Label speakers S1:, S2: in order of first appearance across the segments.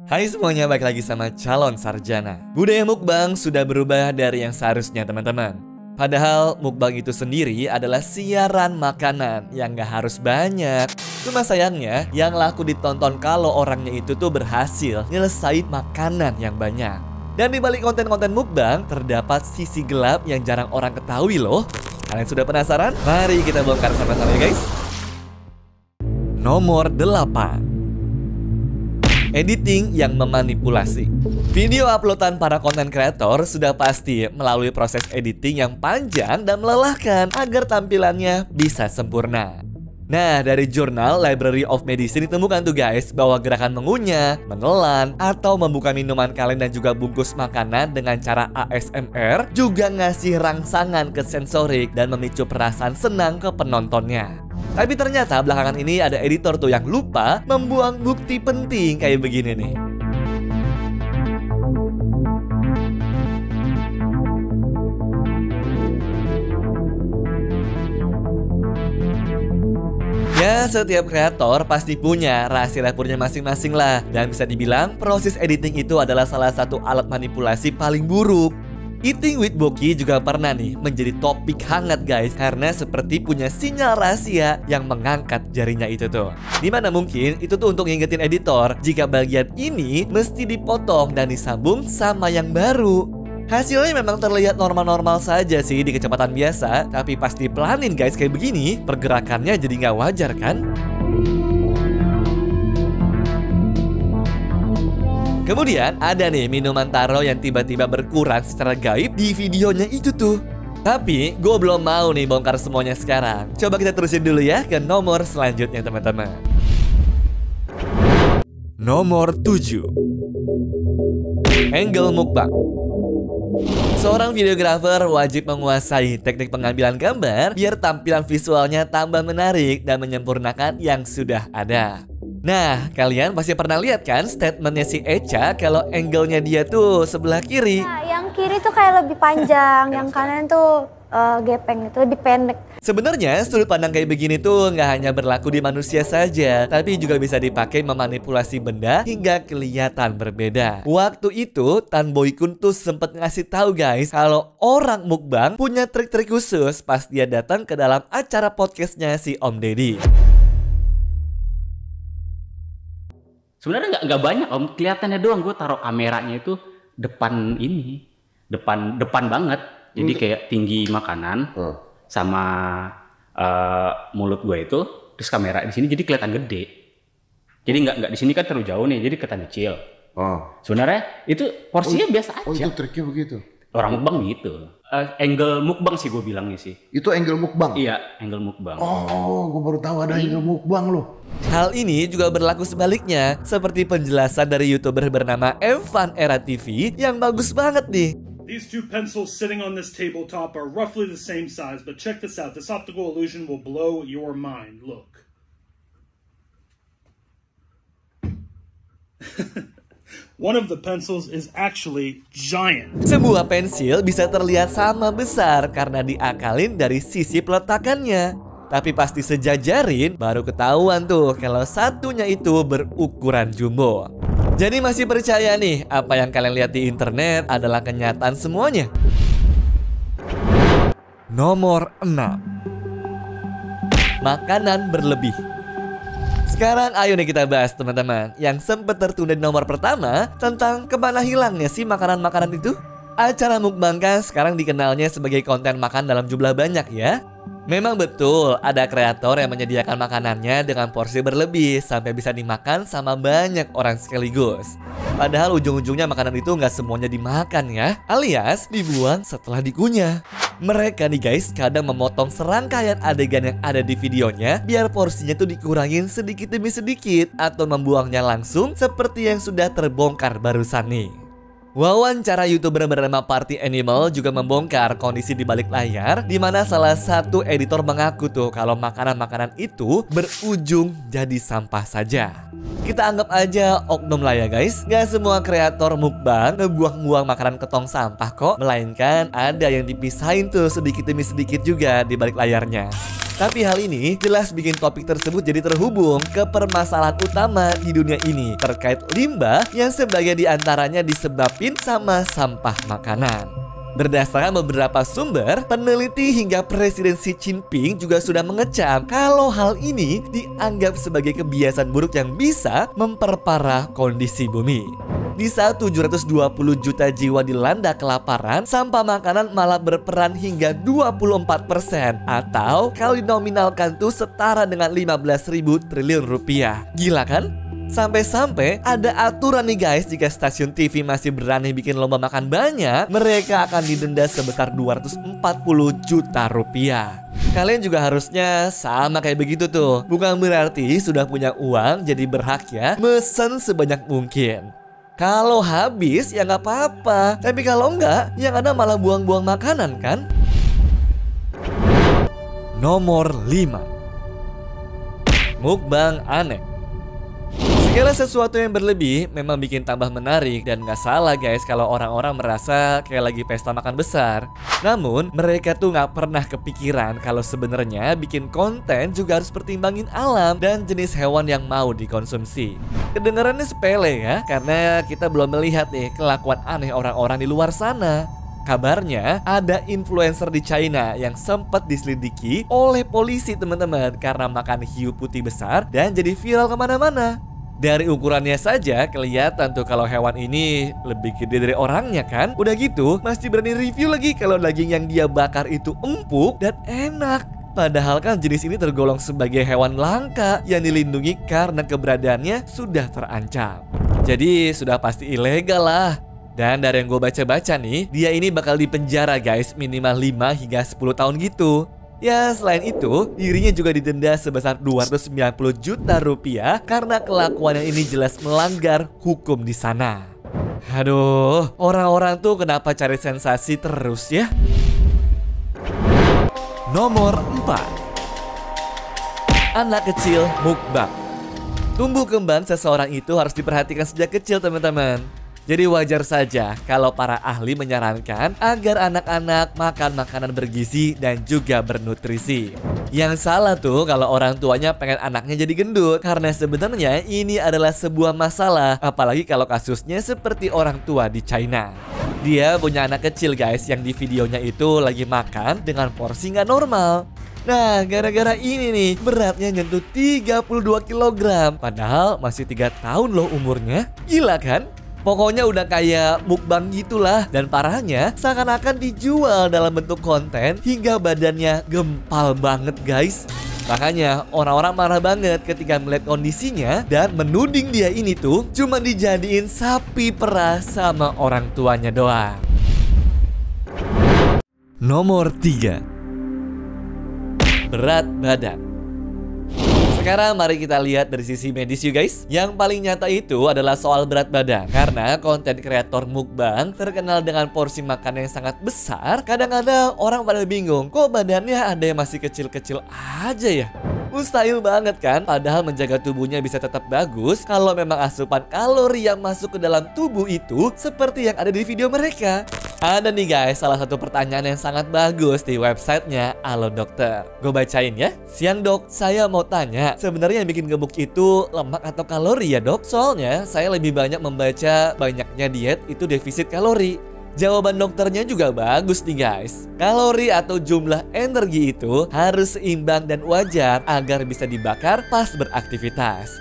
S1: Hai semuanya, balik lagi sama Calon Sarjana. Budaya mukbang sudah berubah dari yang seharusnya teman-teman. Padahal mukbang itu sendiri adalah siaran makanan yang gak harus banyak. Cuma sayangnya yang laku ditonton kalau orangnya itu tuh berhasil nyelesain makanan yang banyak. Dan di balik konten-konten mukbang terdapat sisi gelap yang jarang orang ketahui loh. Kalian sudah penasaran? Mari kita bongkar sama-sama ya guys. Nomor 8. Editing yang memanipulasi. Video uploadan para konten kreator sudah pasti melalui proses editing yang panjang dan melelahkan agar tampilannya bisa sempurna. Nah, dari jurnal Library of Medicine ditemukan tuh guys bahwa gerakan mengunyah, menelan, atau membuka minuman kaleng dan juga bungkus makanan dengan cara ASMR juga ngasih rangsangan ke sensorik dan memicu perasaan senang ke penontonnya. Tapi ternyata belakangan ini ada editor tuh yang lupa membuang bukti penting kayak begini nih. Ya, setiap kreator pasti punya rahasia dapurnya masing-masing lah. Dan bisa dibilang proses editing itu adalah salah satu alat manipulasi paling buruk. Eating with Boki juga pernah nih menjadi topik hangat guys, karena seperti punya sinyal rahasia yang mengangkat jarinya itu tuh. Dimana mungkin itu tuh untuk ngingetin editor jika bagian ini mesti dipotong dan disambung sama yang baru. Hasilnya memang terlihat normal-normal saja sih di kecepatan biasa, tapi pas dipelanin guys kayak begini, pergerakannya jadi nggak wajar kan? Kemudian ada nih minuman taro yang tiba-tiba berkurang secara gaib di videonya itu tuh. Tapi gue belum mau nih bongkar semuanya sekarang. Coba kita terusin dulu ya ke nomor selanjutnya teman-teman. Nomor 7. Angle mukbang. Seorang videografer wajib menguasai teknik pengambilan gambar biar tampilan visualnya tambah menarik dan menyempurnakan yang sudah ada. Nah, kalian pasti pernah lihat kan statementnya si Echa kalau angle-nya dia tuh sebelah kiri.
S2: Nah, yang kiri tuh kayak lebih panjang, yang kanan tuh gepeng, itu lebih pendek.
S1: Sebenarnya sudut pandang kayak begini tuh nggak hanya berlaku di manusia saja, tapi juga bisa dipakai memanipulasi benda hingga kelihatan berbeda. Waktu itu Tan Boy Kun tuh sempet ngasih tahu guys kalau orang mukbang punya trik-trik khusus pas dia datang ke dalam acara podcastnya si Om Deddy.
S3: Sebenarnya nggak banyak om, kelihatannya doang. Gue taruh kameranya itu depan ini, depan banget. Jadi kayak tinggi makanan sama mulut gue itu, terus kamera di sini jadi kelihatan gede. Jadi nggak di sini kan terlalu jauh nih, jadi kelihatan kecil. Sebenarnya itu porsinya biasa aja.
S4: Oh itu triknya begitu.
S3: Orang mukbang gitu. Angle mukbang sih gue bilangnya sih.
S4: Itu angle mukbang?
S3: Iya, angle mukbang.
S4: Oh, gue baru tahu ada angle mukbang loh.
S1: Hal ini juga berlaku sebaliknya, seperti penjelasan dari YouTuber bernama Evan Era TV yang bagus banget nih.
S5: These two pencils sitting on this tabletop are roughly the same size, but check this out. This optical illusion will blow your mind. Look. One of the pencils is actually giant.
S1: Sebuah pensil bisa terlihat sama besar karena diakalin dari sisi peletakannya. Tapi pasti sejajarin baru ketahuan tuh kalau satunya itu berukuran jumbo. Jadi masih percaya nih apa yang kalian lihat di internet adalah kenyataan semuanya? Nomor 6. Makanan berlebih. Sekarang ayo nih kita bahas teman-teman yang sempat tertunda di nomor pertama tentang kemana hilangnya sih makanan-makanan itu. Acara mukbang kan sekarang dikenalnya sebagai konten makan dalam jumlah banyak ya. Memang betul ada kreator yang menyediakan makanannya dengan porsi berlebih sampai bisa dimakan sama banyak orang sekaligus. Padahal ujung-ujungnya makanan itu nggak semuanya dimakan ya, alias dibuang setelah dikunyah. Mereka nih guys kadang memotong serangkaian adegan yang ada di videonya biar porsinya tuh dikurangin sedikit demi sedikit atau membuangnya langsung seperti yang sudah terbongkar barusan nih. Wawancara YouTuber bernama Party Animal juga membongkar kondisi di balik layar di mana salah satu editor mengaku tuh kalau makanan-makanan itu berujung jadi sampah saja. Kita anggap aja oknum lah ya guys. Gak semua kreator mukbang ngebuang-buang makanan ke tong sampah kok, melainkan ada yang dipisahin tuh sedikit demi sedikit juga di balik layarnya. Tapi hal ini jelas bikin topik tersebut jadi terhubung ke permasalahan utama di dunia ini terkait limbah yang sebagian diantaranya disebabin sama sampah makanan. Berdasarkan beberapa sumber, peneliti hingga Presiden Xi Jinping juga sudah mengecam kalau hal ini dianggap sebagai kebiasaan buruk yang bisa memperparah kondisi bumi. Di saat 720 juta jiwa dilanda kelaparan, sampah makanan malah berperan hingga 24%, atau kalau dinominalkan tuh setara dengan 15.000 triliun rupiah. Gila kan? Sampai-sampai ada aturan nih guys, jika stasiun TV masih berani bikin lomba makan banyak, mereka akan didenda sebesar 240 juta rupiah. Kalian juga harusnya sama kayak begitu tuh. Bukan berarti sudah punya uang jadi berhak ya mesen sebanyak mungkin. Kalau habis ya nggak apa-apa, tapi kalau enggak, yang ada malah buang-buang makanan kan? Nomor 5. Mukbang aneh. Segala sesuatu yang berlebih memang bikin tambah menarik, dan nggak salah guys kalau orang-orang merasa kayak lagi pesta makan besar. Namun mereka tuh nggak pernah kepikiran kalau sebenarnya bikin konten juga harus pertimbangin alam dan jenis hewan yang mau dikonsumsi. Kedengarannya sepele ya, karena kita belum melihat nih kelakuan aneh orang-orang di luar sana. Kabarnya ada influencer di China yang sempat diselidiki oleh polisi teman-teman karena makan hiu putih besar dan jadi viral kemana-mana. Dari ukurannya saja kelihatan tuh kalau hewan ini lebih gede dari orangnya kan. Udah gitu masih berani review lagi kalau daging yang dia bakar itu empuk dan enak. Padahal kan jenis ini tergolong sebagai hewan langka yang dilindungi karena keberadaannya sudah terancam. Jadi sudah pasti ilegal lah. Dan dari yang gue baca-baca nih, dia ini bakal dipenjara guys minimal 5 hingga 10 tahun gitu. Ya selain itu, dirinya juga didenda sebesar 290 juta rupiah karena kelakuannya ini jelas melanggar hukum di sana. Aduh, orang-orang tuh kenapa cari sensasi terus ya? Nomor 4. Anak kecil mukbang. Tumbuh kembang seseorang itu harus diperhatikan sejak kecil teman-teman. Jadi wajar saja kalau para ahli menyarankan agar anak-anak makan makanan bergizi dan juga bernutrisi. Yang salah tuh kalau orang tuanya pengen anaknya jadi gendut, karena sebenarnya ini adalah sebuah masalah, apalagi kalau kasusnya seperti orang tua di China. Dia punya anak kecil guys yang di videonya itu lagi makan dengan porsi nggak normal. Nah, gara-gara ini nih beratnya nyentuh 32 kg, padahal masih 3 tahun loh umurnya. Gila kan? Pokoknya udah kayak mukbang gitulah. Dan parahnya seakan-akan dijual dalam bentuk konten hingga badannya gempal banget guys. Makanya orang-orang marah banget ketika melihat kondisinya dan menuding dia ini tuh cuma dijadiin sapi perah sama orang tuanya doang. Nomor 3. Berat badan. Sekarang mari kita lihat dari sisi medis you guys. Yang paling nyata itu adalah soal berat badan. Karena konten kreator mukbang terkenal dengan porsi makan yang sangat besar, kadang-kadang orang pada bingung, kok badannya ada yang masih kecil-kecil aja ya? Mustahil banget kan? Padahal menjaga tubuhnya bisa tetap bagus kalau memang asupan kalori yang masuk ke dalam tubuh itu seperti yang ada di video mereka. Ada nih guys, salah satu pertanyaan yang sangat bagus di websitenya Halo Dokter. Gue bacain ya. Siang dok, saya mau tanya, sebenarnya yang bikin gemuk itu lemak atau kalori ya dok? Soalnya saya lebih banyak membaca banyaknya diet itu defisit kalori. Jawaban dokternya juga bagus nih guys. Kalori atau jumlah energi itu harus seimbang dan wajar agar bisa dibakar pas beraktivitas.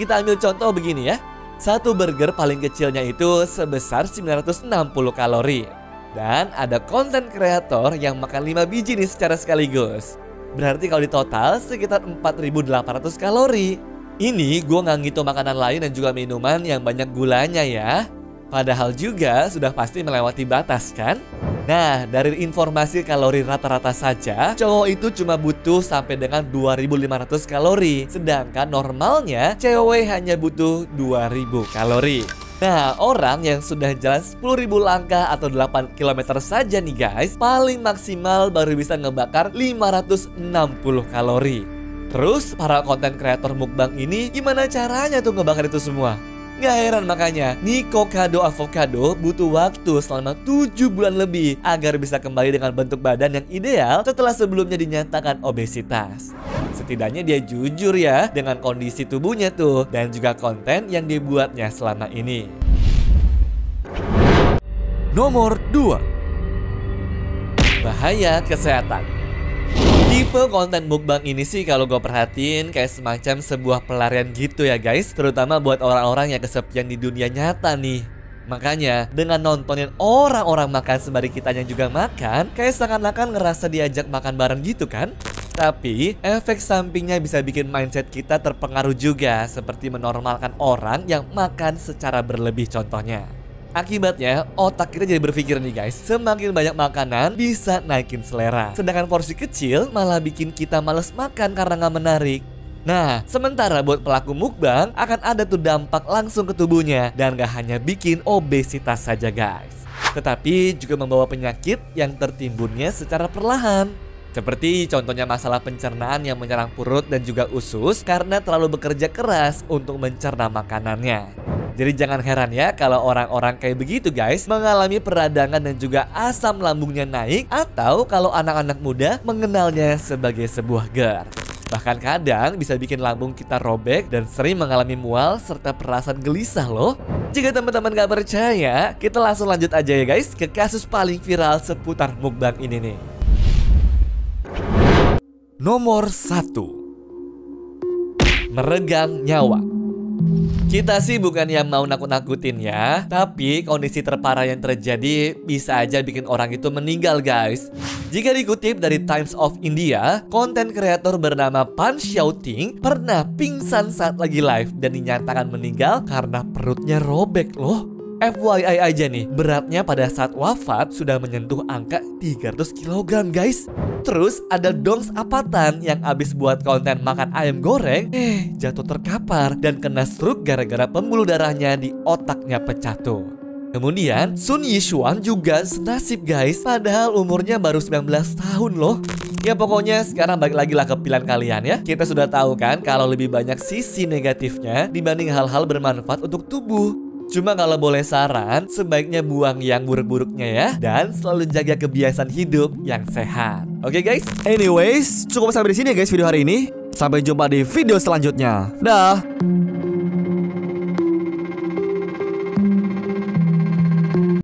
S1: Kita ambil contoh begini ya. Satu burger paling kecilnya itu sebesar 960 kalori. Dan ada konten kreator yang makan 5 biji nih secara sekaligus. Berarti kalau di total sekitar 4.800 kalori. Ini gue nggak ngitung makanan lain dan juga minuman yang banyak gulanya ya. Padahal juga sudah pasti melewati batas kan? Nah, dari informasi kalori rata-rata saja, cowok itu cuma butuh sampai dengan 2.500 kalori. Sedangkan normalnya cewek hanya butuh 2.000 kalori. Nah, orang yang sudah jalan 10.000 langkah atau 8 km saja nih guys, paling maksimal baru bisa ngebakar 560 kalori. Terus para konten kreator mukbang ini gimana caranya tuh ngebakar itu semua? Nggak heran makanya Nico Kado Avocado butuh waktu selama 7 bulan lebih agar bisa kembali dengan bentuk badan yang ideal setelah sebelumnya dinyatakan obesitas. Setidaknya dia jujur ya dengan kondisi tubuhnya tuh dan juga konten yang dibuatnya selama ini. Nomor 2. Bahaya kesehatan. Tipe konten mukbang ini sih kalau gue perhatiin kayak semacam sebuah pelarian gitu ya guys, terutama buat orang-orang yang kesepian di dunia nyata nih. Makanya dengan nontonin orang-orang makan sembari kitanya juga makan, kayak seakan-akan ngerasa diajak makan bareng gitu kan. Tapi efek sampingnya bisa bikin mindset kita terpengaruh juga, seperti menormalkan orang yang makan secara berlebih contohnya. Akibatnya, otak kita jadi berpikir nih guys, semakin banyak makanan bisa naikin selera. Sedangkan porsi kecil malah bikin kita males makan karena nggak menarik. Nah, sementara buat pelaku mukbang akan ada tuh dampak langsung ke tubuhnya. Dan gak hanya bikin obesitas saja guys, tetapi juga membawa penyakit yang tertimbunnya secara perlahan. Seperti contohnya masalah pencernaan yang menyerang perut dan juga usus karena terlalu bekerja keras untuk mencerna makanannya. Jadi jangan heran ya kalau orang-orang kayak begitu guys mengalami peradangan dan juga asam lambungnya naik, atau kalau anak-anak muda mengenalnya sebagai sebuah GERD. Bahkan kadang bisa bikin lambung kita robek dan sering mengalami mual serta perasaan gelisah loh. Jika teman-teman gak percaya, kita langsung lanjut aja ya guys ke kasus paling viral seputar mukbang ini nih. Nomor 1. Meregang nyawa. Kita sih bukan yang mau nakut-nakutin ya, tapi kondisi terparah yang terjadi bisa aja bikin orang itu meninggal guys. Jika dikutip dari Times of India, konten kreator bernama Pan Xiaoting pernah pingsan saat lagi live dan dinyatakan meninggal karena perutnya robek loh. FYI aja nih, beratnya pada saat wafat sudah menyentuh angka 300 kg guys. Terus ada Dongs Apatan yang abis buat konten makan ayam goreng, jatuh terkapar dan kena stroke gara-gara pembuluh darahnya di otaknya pecah tuh. Kemudian Sun Yishuan juga senasib guys, padahal umurnya baru 19 tahun loh. Ya pokoknya sekarang balik lagi lah ke pilihan kalian ya. Kita sudah tahu kan kalau lebih banyak sisi negatifnya dibanding hal-hal bermanfaat untuk tubuh. Cuma kalau boleh saran, sebaiknya buang yang buruk-buruknya ya, dan selalu jaga kebiasaan hidup yang sehat. Oke guys? Anyways, cukup sampai di sini ya guys video hari ini. Sampai jumpa di video selanjutnya. Dah.